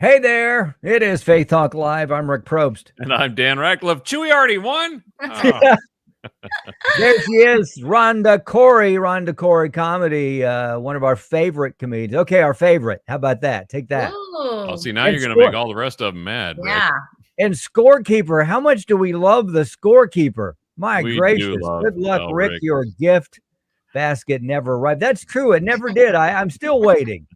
Hey there, it is Faith Talk Live. I'm Rick Probst. And I'm Dan Ratcliffe. Chewy already won? Oh. There she is, Rhonda Corey, Rhonda Corey Comedy, one of our favorite comedians. Okay, our favorite. How about that? Take that. Oh, see, now you're going to make all the rest of them mad, Rick. Yeah. And Scorekeeper, how much do we love the Scorekeeper? My We gracious. do love Good luck, Rick. Rick. Your gift basket never arrived. That's true. It never did. I'm still waiting.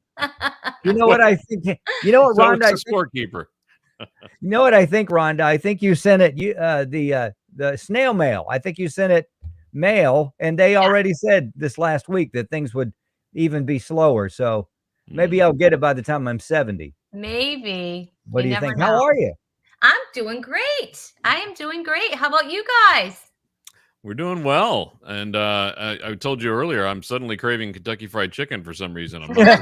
You know what I think? You know what, So Rhonda? it's a Scorekeeper. You know what I think, Rhonda? I think you sent it the snail mail. I think you sent it mail, and they already said this last week that things would even be slower. So maybe I'll get it by the time I'm 70. Maybe. What do you think? How are you? I'm doing great. I am doing great. How about you guys? We're doing well. And I told you earlier, I'm suddenly craving Kentucky Fried Chicken for some reason. I'm not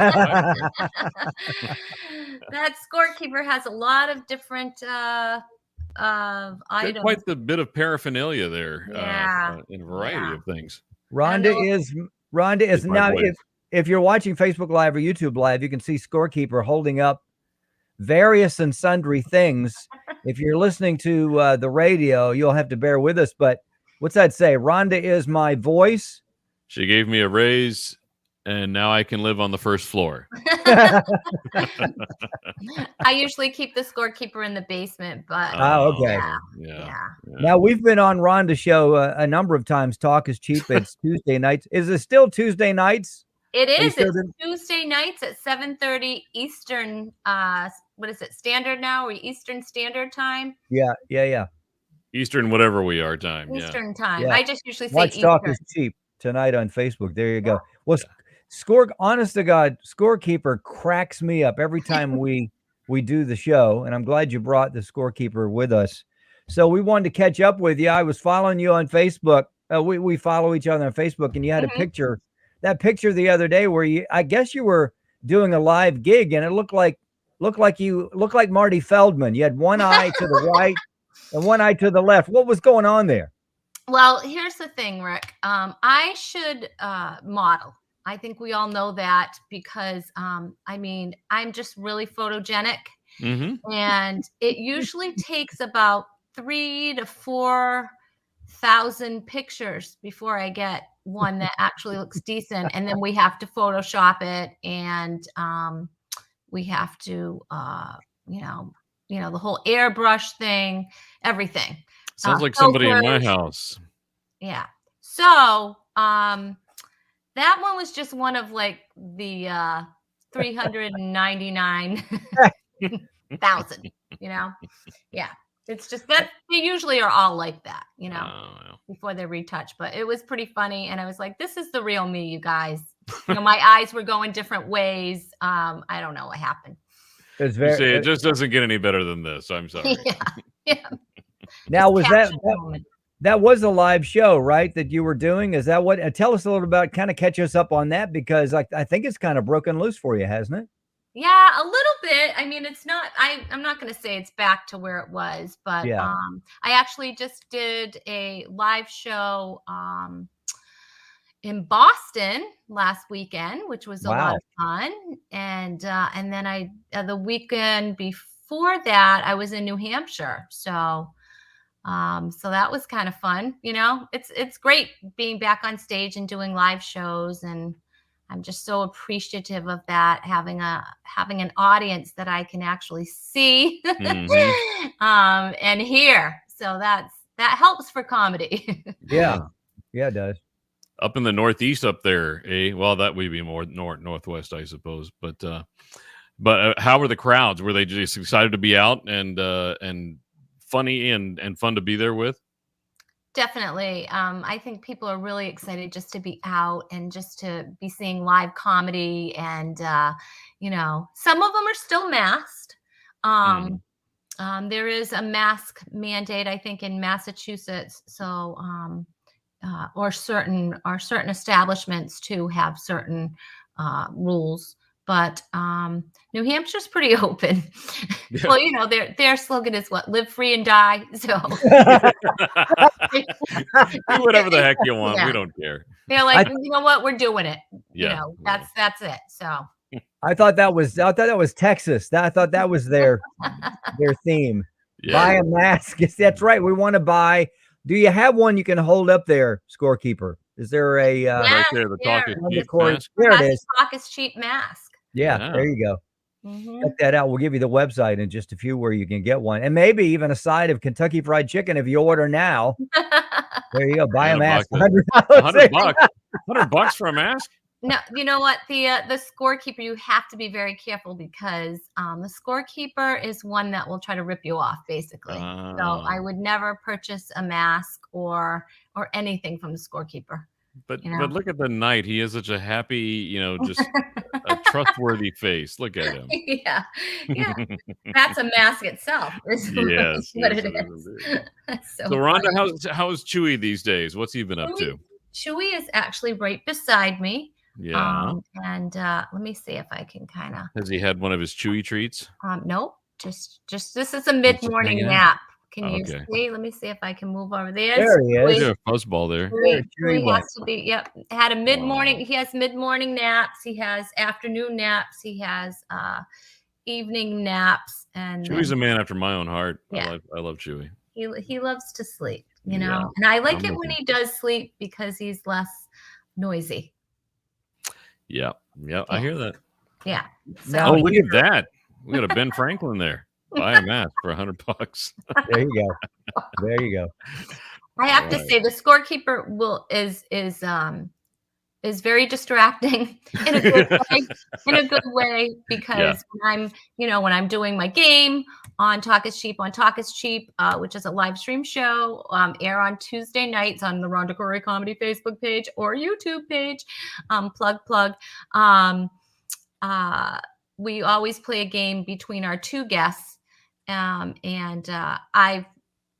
That Scorekeeper has a lot of different items. quite the bit of paraphernalia there in a variety of things. Rhonda is now, if you're watching Facebook Live or YouTube Live, you can see Scorekeeper holding up various and sundry things. If you're listening to the radio, you'll have to bear with us. But what's that say? Rhonda is my voice. She gave me a raise, and now I can live on the first floor. I usually keep the Scorekeeper in the basement, but okay. Yeah. Now we've been on Rhonda's show a number of times. Talk is cheap. It's Tuesday nights. Is it still Tuesday nights? It is. It's Tuesday nights at 7:30 Eastern. What is it? Standard now or Eastern Standard Time? Yeah. Eastern, whatever we are, time. Eastern time. Yeah. I just usually say Watch Eastern. Talk is cheap tonight on Facebook. There you go. Well, honest to God, Scorekeeper cracks me up every time we do the show, and I'm glad you brought the Scorekeeper with us. So we wanted to catch up with you. I was following you on Facebook. We follow each other on Facebook, and you had a picture. That picture the other day where I guess you were doing a live gig, and it looked like Marty Feldman. You had one eye to the right and one eye to the left. What was going on there? Well, here's the thing, Rick. I should model. I think we all know that because, I'm just really photogenic. And it usually takes about 3,000 to 4,000 pictures before I get one that actually looks decent. And then we have to Photoshop it, and we have to, the whole airbrush thing, everything. Sounds like somebody in my house. Yeah. So that one was just one of like the 399,000, Yeah. It's just that they usually are all like that, before they retouch. But it was pretty funny. And I was like, this is the real me, you guys. My eyes were going different ways. I don't know what happened. It just doesn't get any better than this. I'm sorry. Yeah. Now, was that was a live show, right, that you were doing? Is that what? Tell us a little about, kind of catch us up on that, because I think it's kind of broken loose for you, hasn't it? Yeah, a little bit. I mean, it's not, I'm not going to say it's back to where it was, but I actually just did a live show in Boston last weekend, which was a lot of fun. And then the weekend before that, I was in New Hampshire. So that was kind of fun. It's great being back on stage and doing live shows, and I'm just so appreciative of that, having an audience that I can actually see and hear. So that helps for comedy. Yeah, it does. Up in the Northeast up there, eh? Well, that would be more northwest, I suppose. But how were the crowds? Were they just excited to be out and funny and fun to be there with? Definitely. I think people are really excited just to be out and just to be seeing live comedy. And, some of them are still masked. There is a mask mandate, I think, in Massachusetts. So, or certain establishments too have certain rules. But New Hampshire's pretty open. Yeah. Well, their slogan is what? Live free and die. So do whatever the heck you want. Yeah. We don't care. They're like, you know what? We're doing it. Yeah. That's it. So I thought that was Texas. I thought that was their theme. Yeah. Buy a mask. Yes, that's right. We want to buy. Do you have one you can hold up there, scorekeeper? Is there a right there, the Talk is Rhonda Cheap Corey? mask? There it is. Talk is Cheap mask. Yeah, Yeah. there you go. Mhm. Check that out. We'll give you the website in just a few where you can get one, and maybe even a side of Kentucky Fried Chicken if you order now. There you go. Buy a mask. $100 $100 for a mask? No, you know what? The scorekeeper, you have to be very careful because the scorekeeper is one that will try to rip you off, basically. So I would never purchase a mask or anything from the scorekeeper. But you know? Look at the knight. He has such a happy, just a trustworthy face. Look at him. Yeah. That's a mask itself. Is Yes, what yes, it it is. is. That's so Rhonda, how's Chewy these days? What's he been up to? Chewy is actually right beside me. Yeah. And let me see if I can kind of. Has he had one of his Chewy treats? Nope. Just this is a mid-morning hanging out? nap. Can you Okay. see? Let me see if I can move over there. There he is. There's a fuzzball there. Chewy has to be. Yep. Had a mid-morning. He has mid-morning naps. He has afternoon naps. He has evening naps. And Chewy's a man after my own heart. Yeah. I love Chewy. He loves to sleep, you Yeah, know. And I like I'm it with when you. he does sleep because he's less noisy. Yeah. I hear that. Yeah. Now, Oh, look at that. We got a Ben Franklin there. Buy a mask for $100. There you go. There you go. I have to say the scorekeeper is very distracting in a good way because when I'm doing my game on Talk is Cheap, which is a live stream show, air on Tuesday nights on the Rhonda Corey Comedy Facebook page or YouTube page. Plug. We always play a game between our two guests, and I've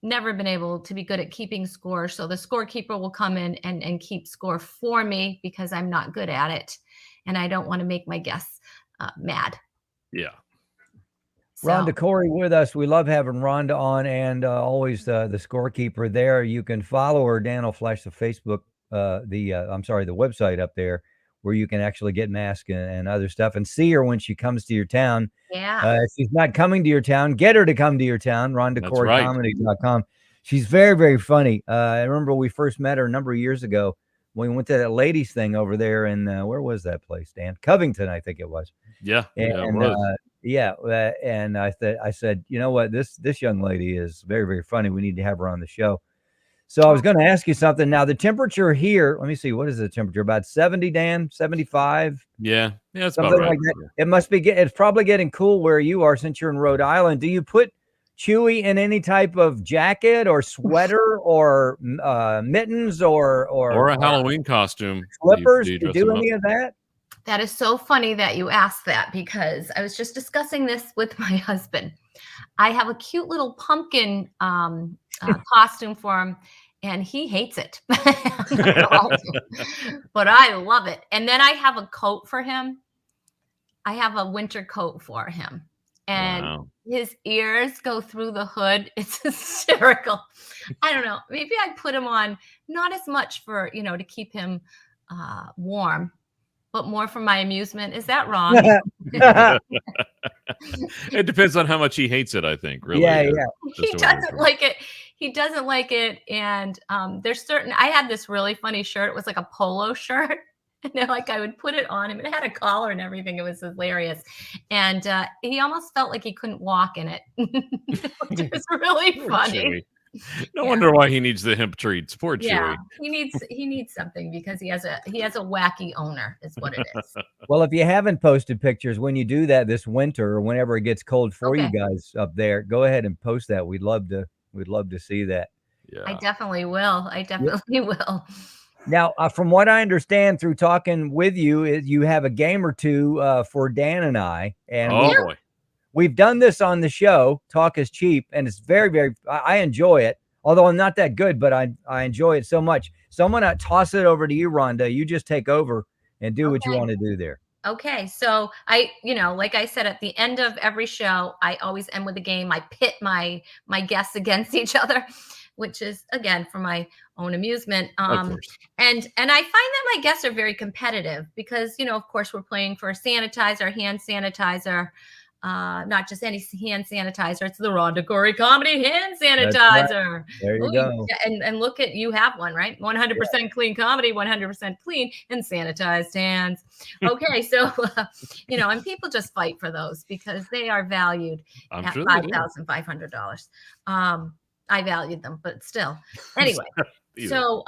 never been able to be good at keeping score. So the scorekeeper will come in and keep score for me because I'm not good at it. And I don't want to make my guests mad. Yeah. So, Rhonda Corey with us. We love having Rhonda on and always the scorekeeper there. You can follow her. Dan will flash the Facebook, the website up there where you can actually get masks and other stuff and see her when she comes to your town. yeah. If she's not coming to your town, get her to come to your town, RhondaCoreyComedy.com. She's very, very funny. I remember we first met her a number of years ago when we went to that ladies thing over there in, where was that place, Dan? Covington, I think it was. Yeah. And, it was. And I said, you know what, this young lady is very, very funny. We need to have her on the show. So I was going to ask you something. Now the temperature here, let me see, what is the temperature? About 70, Dan? 75? Yeah, it's Something about right. like that. It must be. It's probably getting cool where you are since you're in Rhode Island. Do you put Chewy in any type of jacket or sweater or mittens or a Halloween costume? Slippers? Do you do any of that? That is so funny that you asked that because I was just discussing this with my husband. I have a cute little pumpkin costume for him, and he hates it. But I love it. And then I have a coat for him. I have a winter coat for him. And his ears go through the hood. It's hysterical. I don't know. Maybe I put him on not as much for, to keep him warm, but more for my amusement. Is that wrong? It depends on how much he hates it, I think. Really. Yeah. He doesn't like it. He doesn't like it. And I had this really funny shirt. It was like a polo shirt. And I would put it on him. It had a collar and everything. It was hilarious. And he almost felt like he couldn't walk in it. It was really funny. No wonder why he needs the hemp treats. Poor Chewy. Yeah, he needs something because he has a wacky owner, is what it is. Well, if you haven't posted pictures, when you do that this winter or whenever it gets cold for you guys up there, go ahead and post that. We'd love to see that. Yeah, I definitely will. Will. Now, from what I understand through talking with you, you have a game or two for Dan and I. And boy. We've done this on the show, Talk is Cheap, and it's very, very, I enjoy it. Although I'm not that good, but I enjoy it so much. So I'm going to toss it over to you, Rhonda. You just take over and do what you want to do there. Okay. So like I said, at the end of every show, I always end with a game. I pit my guests against each other. which is, again, for my own amusement. Of course. And I find that my guests are very competitive because, of course, we're playing for a sanitizer, hand sanitizer. Not just any hand sanitizer. It's the Rhonda Corey Comedy Hand Sanitizer. Right. There you go. And look at, you have one, right? 100% clean comedy, 100% clean and sanitized hands. Okay, so, and people just fight for those because they are valued at $5,500. I valued them, but still. Anyway, so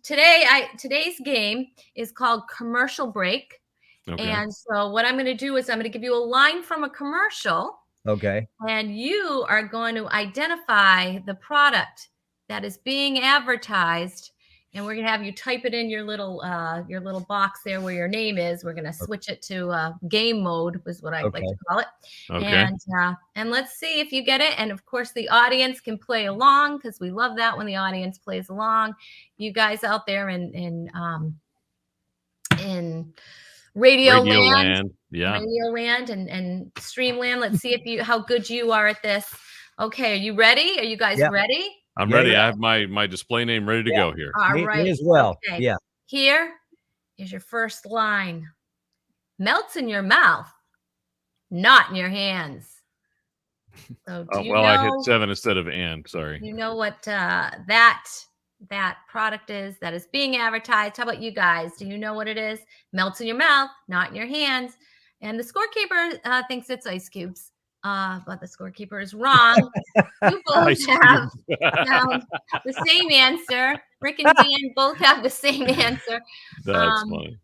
today's game is called Commercial Break. Okay. And so what I'm going to do is I'm going to give you a line from a commercial. Okay. And you are going to identify the product that is being advertised. And we're going to have you type it in your little box there where your name is. We're going to switch it to game mode, is what I like to call it. Okay. And let's see if you get it. And of course, the audience can play along because we love that when the audience plays along. You guys out there in Radio Land, Radio Land and Streamland. Let's see how good you are at this. Okay, are you ready? Are you guys ready? I'm ready. I have my display name ready to go here. All right. Me as well. Okay. Yeah. Here is your first line. Melts in your mouth, not in your hands. So I hit 7 instead of and. Sorry. You know what that product is that is being advertised? How about you guys? Do you know what it is? Melts in your mouth, not in your hands. And the scorekeeper thinks it's ice cubes, but the scorekeeper is wrong. You both have the same answer. Rick and Dan both have the same answer. That's funny.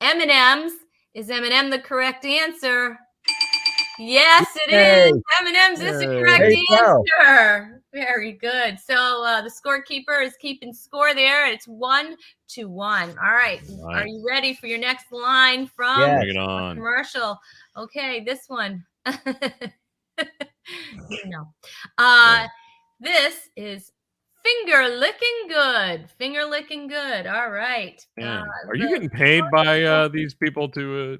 M&M's. Is M&M the correct answer? Yes, it is. M&M's is the correct answer. Very good. So the scorekeeper is keeping score there. It's 1-1. All right. Are you ready for your next line from the commercial? Okay, this one. This is finger licking good. Finger licking good. All right. Are you getting paid by these people to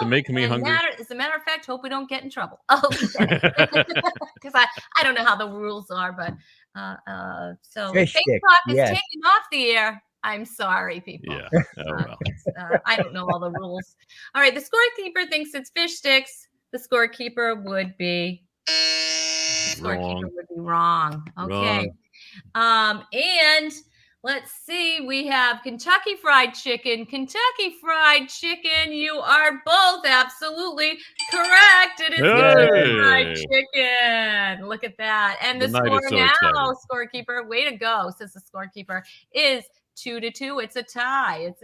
make me hungry? As a matter of fact, hope we don't get in trouble. Because I don't know how the rules are, but so FaithTalk is taking off the air. I'm sorry, people. Yeah. Oh, well. I don't know all the rules. All right. The scorekeeper thinks it's fish sticks. The scorekeeper would be wrong. Okay. And let's see. We have Kentucky Fried Chicken. Kentucky Fried Chicken. You are both absolutely correct. It is Kentucky Fried Chicken. Look at that. And the score now, scorekeeper, way to go, says the scorekeeper, is 2-2. It's a tie.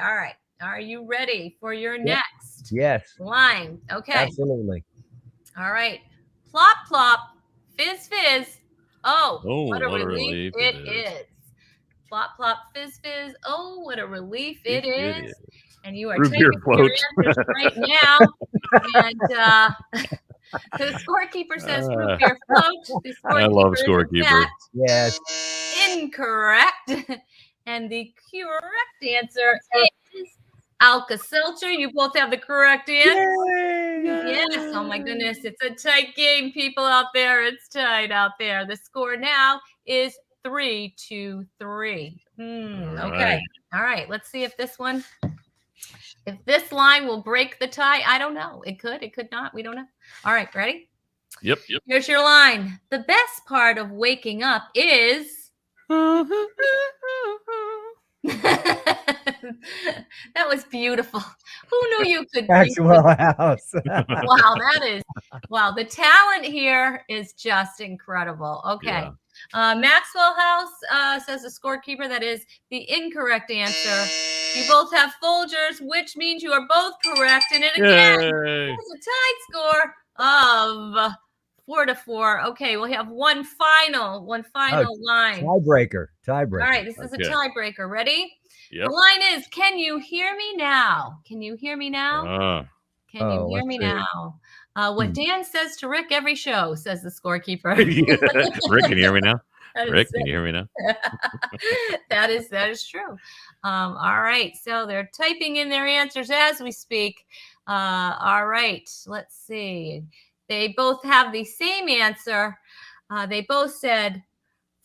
All right. Are you ready for your next line? Okay. Absolutely. All right. Plop, plop, fizz, fizz. Oh, what a relief it is. Plop, plop, fizz, fizz. Oh, what a relief it is. And you are taking your answers right now. And the scorekeeper says root beer float. I love scorekeeper. Yes. Incorrect. And the correct answer is Alka-Seltzer. You both have the correct answer. Yay! Yes. Oh my goodness. It's a tight game, people out there. It's tight out there. The score now is 3-3. Okay. All right. Let's see if this line will break the tie. I don't know. It could not. We don't know. All right. Ready? Yep. Here's your line. The best part of waking up is. That was beautiful. Who knew you could? Maxwell House. Wow. The talent here is just incredible. Okay. Yeah. Maxwell House says the scorekeeper. That is the incorrect answer. You both have Folgers, which means you are both correct. And it again is a tied score of 4-4. Okay, we'll have one final line. Tiebreaker. All right, this is a tiebreaker. Ready? Yep. The line is, can you hear me now? Can you hear me now? Can you hear me now? What Dan says to Rick every show, says the scorekeeper. Rick, can you hear me now? Rick, can you hear me now? That is true. All right, so they're typing in their answers as we speak. All right, let's see. They both have the same answer. They both said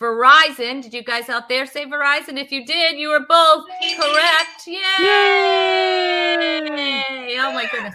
Verizon. Did you guys out there say Verizon? If you did, you were both correct. Yay! Yay! Oh my goodness.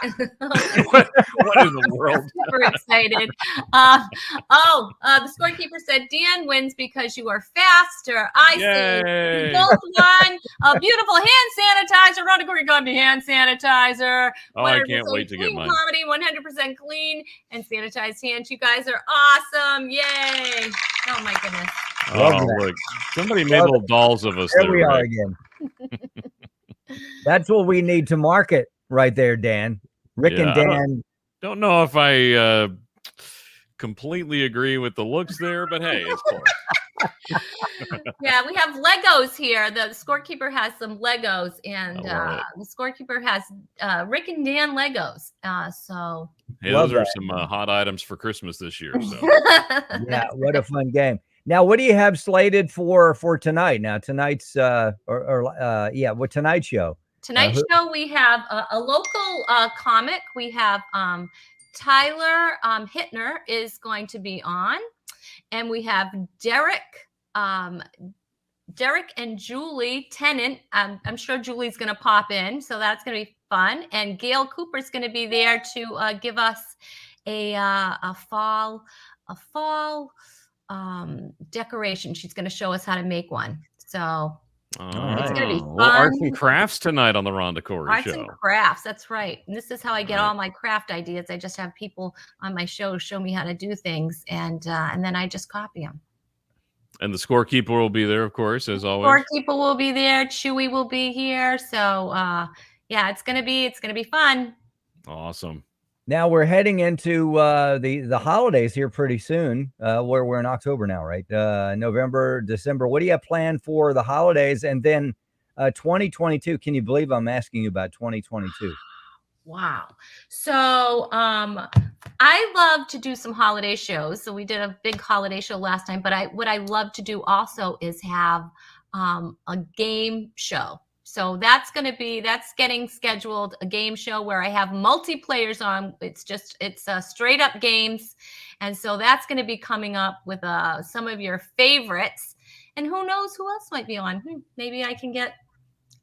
What in the world? Super excited. The scorekeeper said Dan wins because you are faster. I see. You both won a beautiful hand sanitizer. Rhonda Corey got me hand sanitizer. Oh, I can't wait to get mine. Comedy, 100% clean and sanitized hands. You guys are awesome. Yay. Oh my goodness. Oh, look. Somebody made little dolls of us there. There we are again. That's what we need to market right there, Dan. Rick and Dan. Don't know if I completely agree with the looks there, but hey, it's cool. Yeah, we have Legos here. The scorekeeper has some Legos, and the scorekeeper has Rick and Dan Legos. So hey, those are some hot items for Christmas this year. So yeah, what a fun game. Now, what do you have slated for tonight? Now, tonight's tonight's show. Tonight's show, we have a local comic. We have Tyler Hittner is going to be on, and we have Derek and Julie Tennant. I'm sure Julie's going to pop in, so that's going to be fun. And Gail Cooper's going to be there to give us a fall decoration. She's going to show us how to make one. So it's going to be fun. Arts and crafts tonight on the Rhonda Corey Show. Arts and crafts, that's right. And this is how I get all my craft ideas. I just have people on my show show me how to do things, and then I just copy them. And the scorekeeper will be there, of course, as always. Scorekeeper will be there. Chewy will be here. So yeah, it's gonna be fun. Awesome. Now we're heading into the holidays here pretty soon. We're in October now, right? November, December. What do you have planned for the holidays? And then 2022. Can you believe I'm asking you about 2022? Wow. So I love to do some holiday shows. So we did a big holiday show last time, but what I love to do also is have a game show. So that's getting scheduled, a game show where I have multiplayers on. It's straight up games. And so that's going to be coming up with some of your favorites. And who knows who else might be on? Maybe I can get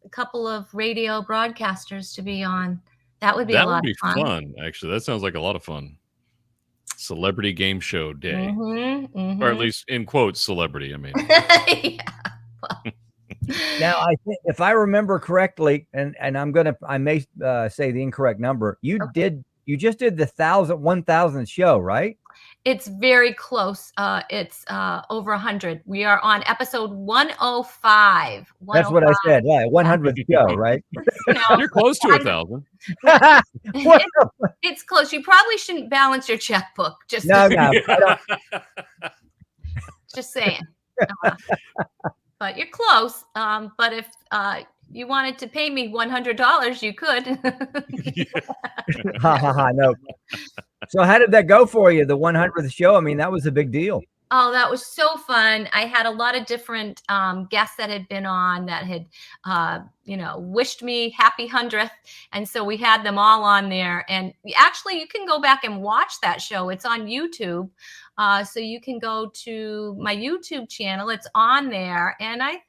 a couple of radio broadcasters to be on. That would be a lot of fun. That would be fun, actually. That sounds like a lot of fun. Celebrity game show day. Or at least in quotes, celebrity, I mean. Yeah. Well. Now, I think if I remember correctly, and I may say the incorrect number, you just did the 1,000th show, right? It's very close. It's over 100. We are on episode 105. That's what I said. Yeah, 100th show, right? You're close to 1,000. It's close. You probably shouldn't balance your checkbook. Just saying. But you're close. But if you wanted to pay me $100, you could. No. So how did that go for you? The 100th show? I mean, that was a big deal. Oh, that was so fun. I had a lot of different guests that had been on that had, wished me happy 100th. And so we had them all on there. And actually, you can go back and watch that show. It's on YouTube. So you can go to my YouTube channel. It's on there. And I think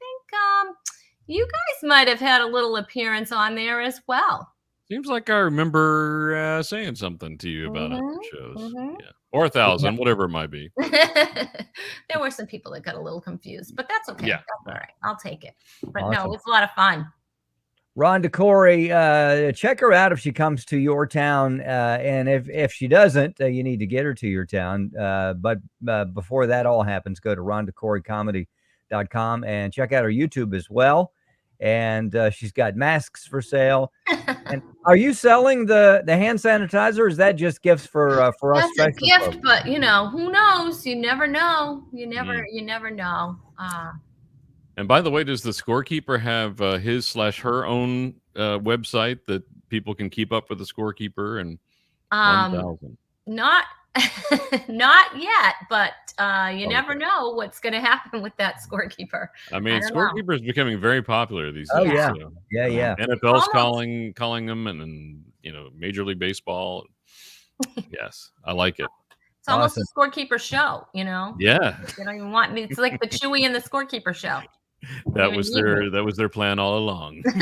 you guys might have had a little appearance on there as well. Seems like I remember saying something to you about 100 shows. Yeah. Or 1,000, whatever it might be. There were some people that got a little confused, but that's okay. Yeah. That's all right. I'll take it. But awesome. No, it's a lot of fun. Rhonda Corey, check her out if she comes to your town. And if she doesn't, you need to get her to your town. But before that all happens, go to RhondaCoreyComedy.com and check out her YouTube as well. And she's got masks for sale. And are you selling the hand sanitizer? Or is that just gifts for us? That's a gift, folks? But who knows? You never know. You never know. And by the way, does the scorekeeper have his/her own website that people can keep up with the scorekeeper and 1,000? Not yet, but you never know what's going to happen with that scorekeeper. I mean, scorekeeper is becoming very popular these days. Oh yeah, yeah. NFL's calling them, and Major League Baseball. Yes, I like it. It's almost a scorekeeper show, you know? Yeah. They don't even want me. It's like the Chewy and the scorekeeper show. That was their plan all along. Take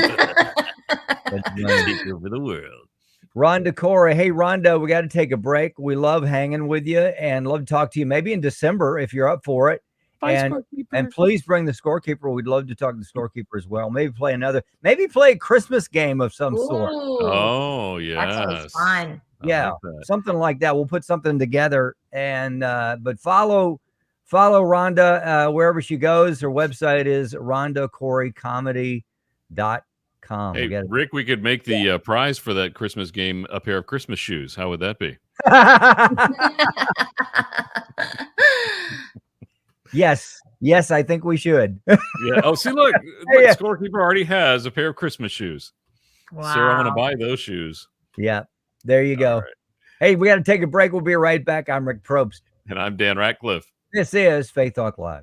over the world. Rhonda Corey. Hey, Rhonda, we got to take a break. We love hanging with you and love to talk to you maybe in December if you're up for it. And please bring the scorekeeper. We'd love to talk to the scorekeeper as well. Maybe play a Christmas game of some sort. Oh, yeah. That sounds fun. Yeah, something like that. We'll put something together. And but follow Rhonda wherever she goes. Her website is rhondacoreycomedy.com. Hey, Rick, we could make the prize for that Christmas game a pair of Christmas shoes. How would that be? Yes, I think we should. Yeah. Oh, see, look, the scorekeeper already has a pair of Christmas shoes. Wow. Sarah, I want to buy those shoes. Yeah, there you go. Right. Hey, we got to take a break. We'll be right back. I'm Rick Probst. And I'm Dan Ratcliffe. This is Faith Talk Live.